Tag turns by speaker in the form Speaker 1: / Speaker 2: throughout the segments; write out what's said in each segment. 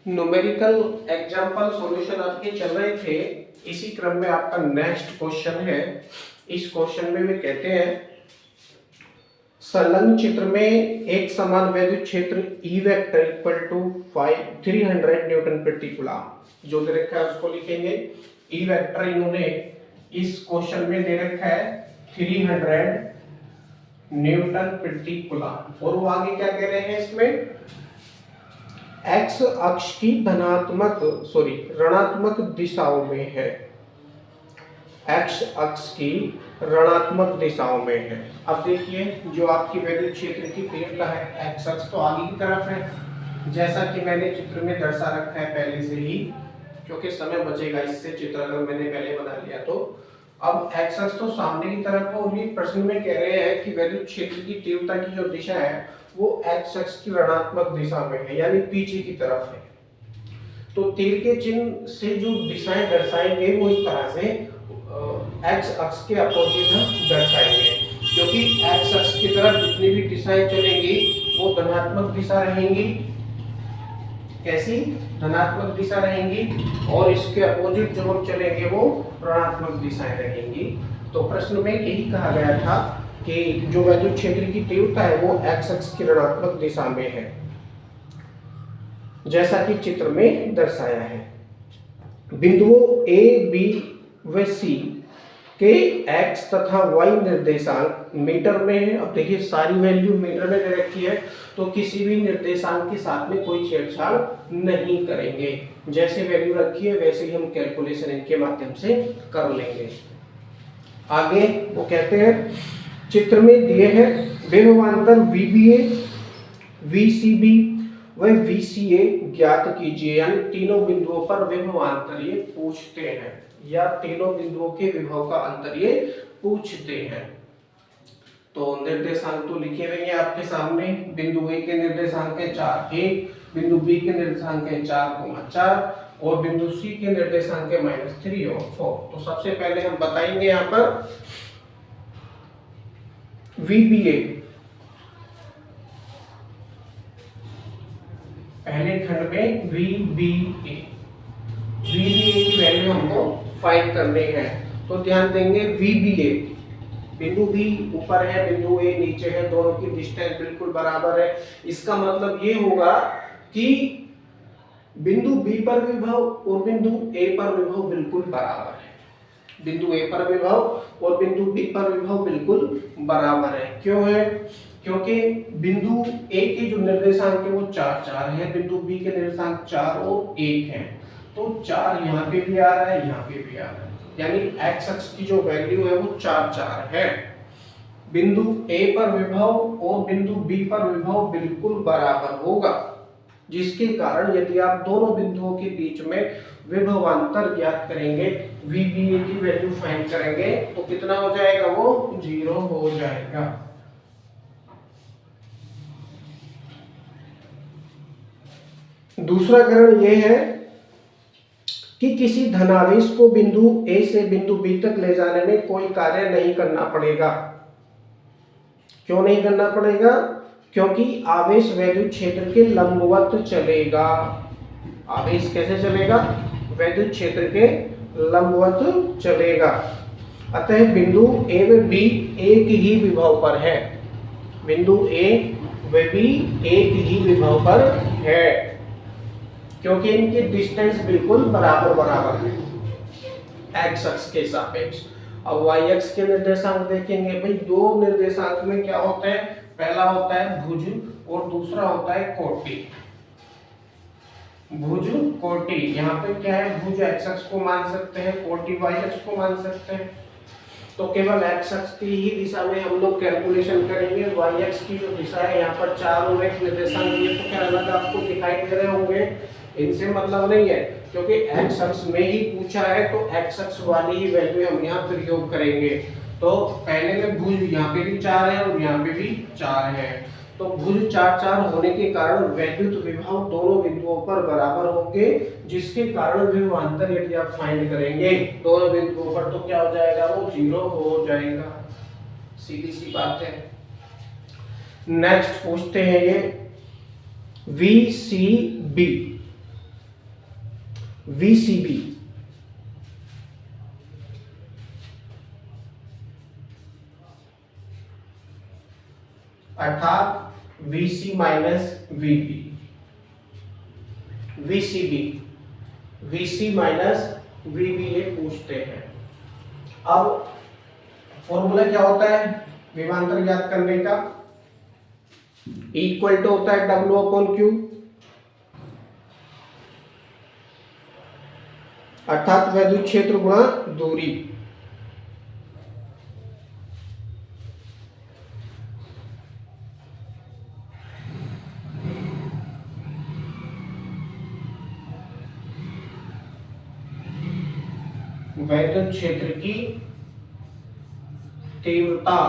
Speaker 1: Numerical example solution आपके चल रहे थे, इसी क्रम में आपका नेक्स्ट क्वेश्चन है। इस क्वेश्चन में वे कहते हैं संलग्न चित्र में एक समान वैद्युत क्षेत्र E vector equal to 300 newton प्रति कूलम जो दे रखा है उसको लिखेंगे। E वेक्टर इन्होंने इस क्वेश्चन में दे रखा है 300 न्यूटन प्रति कूलम, और वो आगे क्या कह रहे हैं इसमें एक्स अक्ष की ऋणात्मक दिशाओं में है। एक्स अक्ष की ऋणात्मक दिशाओं में है। अब देखिए जो आपकी वैद्युत क्षेत्र की तीव्रता है, एक्स अक्ष तो आगे की तरफ है, जैसा कि मैंने चित्र में दर्शा रखा है पहले से ही, क्योंकि समय बचेगा इससे चित्र अगर मैंने पहले बना लिया तो। अब एक्स अक्ष तो सामने की तरफ है और ये प्रश्न में कह रहे हैं कि वैद्युत क्षेत्र की तीव्रता की जो दिशा है वो एक्स अक्ष की ऋणात्मक दिशा में है, यानी पीछे की तरफ है। तो तीर के चिन्ह से जो दिशाएं दर्शाएंगे वो इस तरह से एक्स अक्ष के अपोजिट दर्शाएंगे, क्योंकि एक्स अक्ष की तरफ जितनी भी दिशाएं चलेंगी वो धनात्मक दिशा रहेंगी। कैसी? धनात्मक दिशा रहेंगी, और इसके अपोजिट जो हम चलेंगे वो ऋणात्मक दिशाएं रहेंगी। तो प्रश्न में यही कहा गया था कि जो वैद्युत क्षेत्र की तीव्रता है वो एक्स अक्ष की ऋणात्मक दिशा में है, जैसा कि चित्र में दर्शाया है। बिंदुओं ए, बी व सी के एक्स तथा वाई निर्देशांक मीटर में है। अब देखिए सारी वैल्यू मीटर में दे रखी है, तो किसी भी निर्देशांक के साथ में कोई छेड़छाड़ नहीं करेंगे। जैसे वैल्यू रखी है वैसे ही हम कैलकुलेशन इनके माध्यम से कर लेंगे। आगे वो कहते हैं चित्र में दिए हैं विभवांतर VBA, VCB व VCA ज्ञात कीजिए, यानी तीनों बिंदुओं पर विभवांतर ये पूछते हैं, या तीनों बिंदुओं के विभव का अंतर ये पूछते हैं। तो निर्देशांक तो लिखे हुए हैं आपके सामने। बिंदु A के निर्देशांक है 4, 1, बिंदु B के निर्देशांक है 4, 4 और बिंदु C के निर्देशांक है -3 और 4। तो सबसे पहले हम बताएंगे यहाँ पर VBA, पहले खंड में VBA की वैल्यू हमको फाइंड करनी है। तो ध्यान देंगे VBA, बिंदु B ऊपर है, बिंदु A नीचे है, दोनों की डिस्टेंस बिल्कुल बराबर है। इसका मतलब ये होगा कि बिंदु B पर विभव और बिंदु A पर विभव बिल्कुल बराबर है। बिंदु A पर विभव और बिंदु B पर विभव बिल्कुल बराबर है। क्यों है? क्योंकि बिंदु A के जो निर्देशांक है वो 4, 4 है, बिंदु B के निर्देशांक 4 और 1 है। तो 4 यहाँ पे भी आ रहा है, यहाँ पे भी आ रहा है, यानी एक्स अक्ष की जो वैल्यू है वो 4, 4 है। बिंदु A पर विभव और बिंदु B पर विभव बिल्कुल बराबर होगा, जिसके कारण यदि आप दोनों बिंदुओं के बीच में विभवांतर ज्ञात करेंगे, VBA की वैल्यू फाइंड करेंगे, तो कितना हो जाएगा? वो 0 हो जाएगा। दूसरा कारण यह है कि किसी धनावेश को बिंदु A से बिंदु B तक ले जाने में कोई कार्य नहीं करना पड़ेगा। क्यों नहीं करना पड़ेगा? क्योंकि आवेश वैद्युत क्षेत्र के लंबवत चलेगा। आवेश कैसे चलेगा? वैद्युत क्षेत्र के लंबवत चलेगा। अतः बिंदु A व B एक ही विभव पर है। बिंदु A व B एक ही विभव पर है, क्योंकि इनकी डिस्टेंस बिल्कुल बराबर है एक्स अक्ष के सापेक्ष। अब वाई अक्ष के निर्देशांक देखेंगे भाई, दो निर्देशांक में क्या होता है? पहला होता है भुज और दूसरा होता है कोटि। भुज कोटि, यहाँ पे क्या है? भुज एक्स अक्ष को मान सकते हैं, कोटि वाई अक्ष को मान सकते हैं। तो केवल एक्स अक्ष की ही दिशा में हम लोग कैलकुलेशन करेंगे। वाई अक्ष की जो दिशा है यहाँ पर 4 और 1 निर्देशांक ये तो क्या अलग आपको दिखाई दे रहे होंगे, इनसे मतलब नहीं है, क्योंकि एक्स अक्ष में ही पूछा है तो एक्स अक्ष वाली ही वैल्यू हम यहाँ प्रयोग करेंगे। तो पहले में भुज यहाँ पे भी 4 है और यहाँ पे भी 4 है, तो भुज 4, 4 होने के कारण वैद्युत विभव दोनों बिंदुओं पर बराबर होंगे, जिसके कारण विभवांतर यदि आप फाइंड करेंगे दोनों बिंदुओं पर तो क्या हो जाएगा? वो 0 हो जाएगा। सीधी सी बात है। नेक्स्ट पूछते हैं ये VCB, VCB, अर्थात VC minus VB, VCB, VC minus VB ये पूछते हैं। अब फॉर्मूला क्या होता है विभवांतर ज्ञात करने का? इक्वल टू होता है W/Q, अर्थात वैद्युत क्षेत्र गुणा दूरी। वैद्युत क्षेत्र की तीव्रता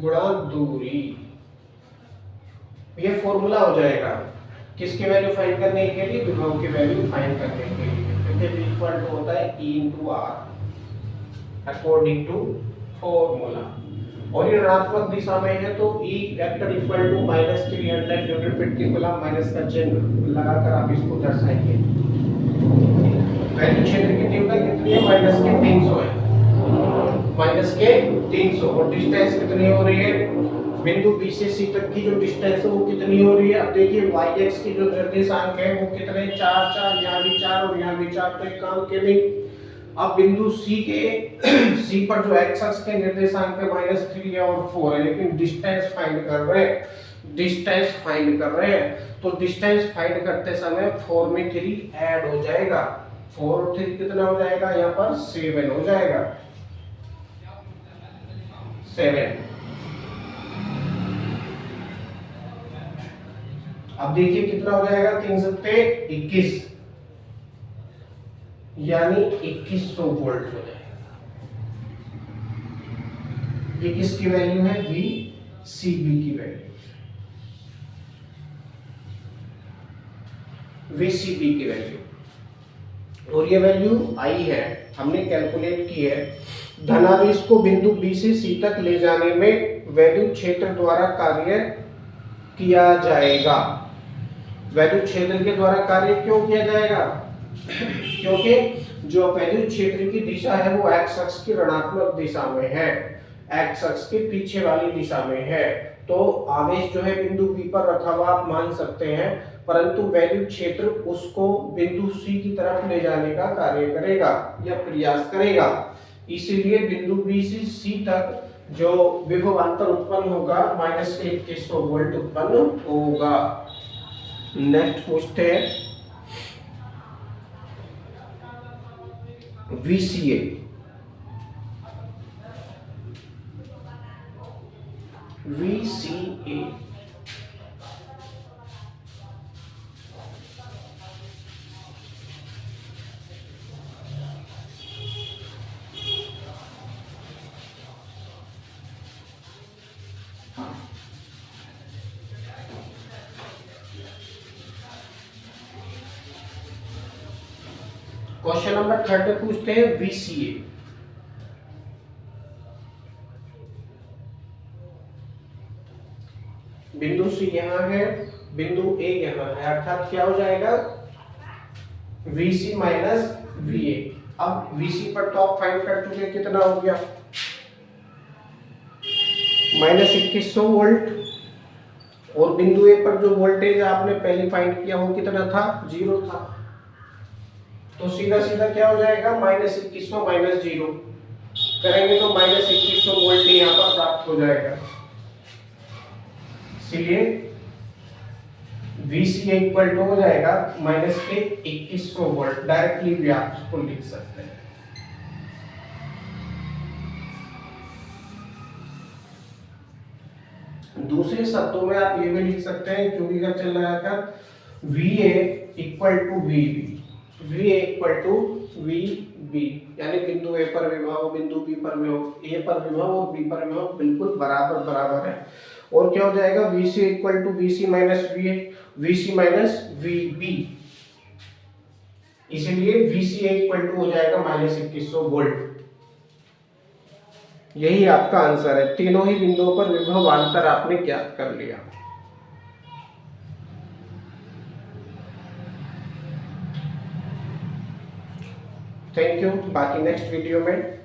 Speaker 1: गुणा दूरी, ये फॉर्मूला हो जाएगा किसकी वैल्यू फाइंड करने के लिए? विभव की वैल्यू फाइंड करने के लिए। क्योंकि V इक्वल टू होता है E into R according to formula, और ये ऋणात्मक दिशा में है तो E vector equal to -300 newton प्रति कूलम, माइनस का चिन्ह लगाकर आप इसको दर्शाएंगे। वैद्युत क्षेत्र की तीव्रता कितनी है? -300 है, -300, और डिस्टेंस कितनी हो रही है? बिंदु B से C तक की जो डिस्टेंस है वो कितनी हो रही है? अब देखिए y x की जो निर्देशांक है वो कितने? 4 4, यहाँ भी 4 और यहाँ भी 4, तो एक काम के नहीं। अब बिंदु C पर जो x अक्ष के निर्देशांक है -3 और 4 है, लेकिन डिस्टेंस फाइंड कर रहे हैं, तो डिस्टेंस फाइंड करते समय 4 में 3 ऐड हो जाएगा, 4 और 3 कितना हो जाएगा? यहाँ पर 7 हो जाएगा, 7। अब देखिए कितना हो जाएगा? 3 सत्ते 21, यानी 2100 वोल्ट हो जाएगा। ये किसकी वैल्यू है? VCB की वैल्यू, VCB की वैल्यू, और ये वैल्यू आई है, हमने कैलकुलेट की है। धनावेश को बिंदु B से C तक ले जाने में वैद्युत क्षेत्र द्वारा कार्य किया जाएगा। वैद्युत क्षेत्र के द्वारा कार्य क्यों किया जाएगा? क्योंकि जो वैद्युत क्षेत्र की दिशा है वो x अक्ष की ऋणात्मक दिशा में है, x अक्ष के पीछे वाली दिशा में है, तो आवेश जो है बिंदु B पर रखा हुआ आप मान सकते हैं, परंतु वैद्युत क्षेत्र उसको बिंदु C की तरफ ले जाने का कार्य करेगा या प्रयास करेगा। इसीलिए बिंदु B से C तक जो विभवांतर उत्पन्न होगा -2100 वोल्ट उत्पन्न होगा। नेक्स्ट पूछते हैं VCA, VCA क्वेश्चन नंबर 30 पूछते हैं VCA। बिंदु C यहाँ है, बिंदु A यहाँ है, अर्थात क्या हो जाएगा? VC minus VA। अब VC पर टॉप फाइंड कर चुके, कितना हो गया? -2100 वोल्ट, और बिंदु A पर जो वोल्टेज आपने पहले फाइंड किया वो कितना था? 0 था, तो सीधा सीधा क्या हो जाएगा? -2100 माइनस 0 करेंगे तो -2100 वोल्ट यहाँ पर प्राप्त हो जाएगा। इसलिए VCA इक्वल टू हो जाएगा -2100 वोल्ट। डायरेक्टली भी आप इसको लिख सकते हैं। दूसरे शब्दों में आप ये भी लिख सकते हैं, क्योंकि क्या चल रहा था? VA equal to VB, VA equal to VB, यानी बिंदु A पर विभव, बिंदु B पर विभव, A पर विभव और B पर विभव बिल्कुल बराबर बराबर है। और क्या हो जाएगा? VC equal to VC minus VA, VC minus VB, इसलिए VCA इक्वल टू हो जाएगा -2100 वोल्ट। यही आपका आंसर है। तीनों ही बिंदुओं पर विभवांतर आपने ज्ञात कर लिया। Thank you. बाकी नेक्स्ट वीडियो में